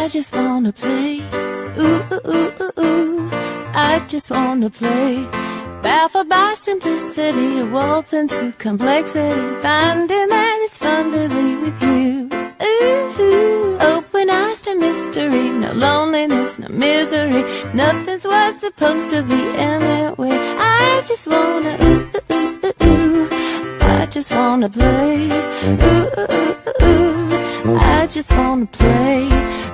I just wanna play. Ooh, ooh, ooh, ooh, ooh. I just wanna play. Baffled by simplicity, waltzing through complexity, finding that it's fun to be with you. Ooh, open eyes to mystery, no loneliness, no misery. Nothing's what's supposed to be in that way. I just wanna ooh, ooh, ooh, ooh. I just wanna play. Ooh, ooh, ooh, ooh. I just wanna play.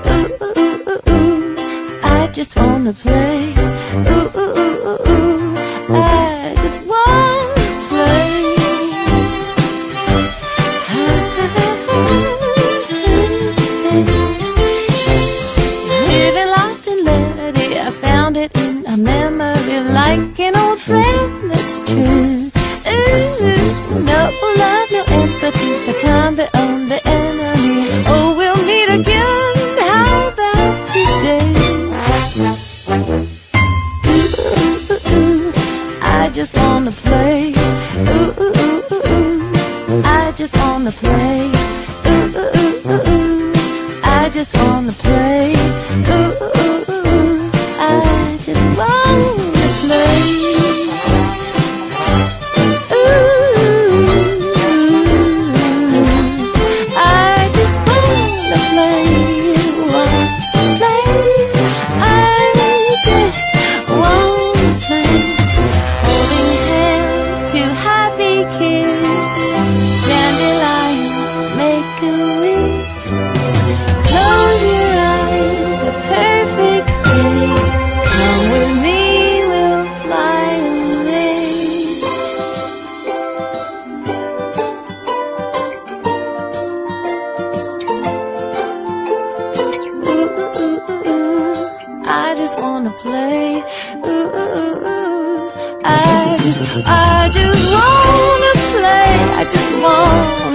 Ooh, ooh, ooh, ooh. I just wanna play. Ooh, ooh, ooh, ooh, ooh. I just wanna play. Living lost in levity, I found it in a memory, like an old friend that's true. Ooh, no love, no empathy, for time the only enemy. Oh, we'll meet again, how about today? I just wanna play. Ooh, ooh, ooh, ooh, ooh. I just wanna play. Ooh, ooh, ooh, ooh, ooh. I just wanna play. Ooh, ooh, ooh, ooh. I just wanna play. Ooh, I just wanna play. Play. I just wanna play. Holding hands, two happy kids, dandelions make a wish. Close your eyes, a perfect day. Come with me, we'll fly away. Ooh, ooh, ooh, ooh, ooh. I just wanna play. Ooh, ooh, ooh, ooh. I just wanna play. I just wanna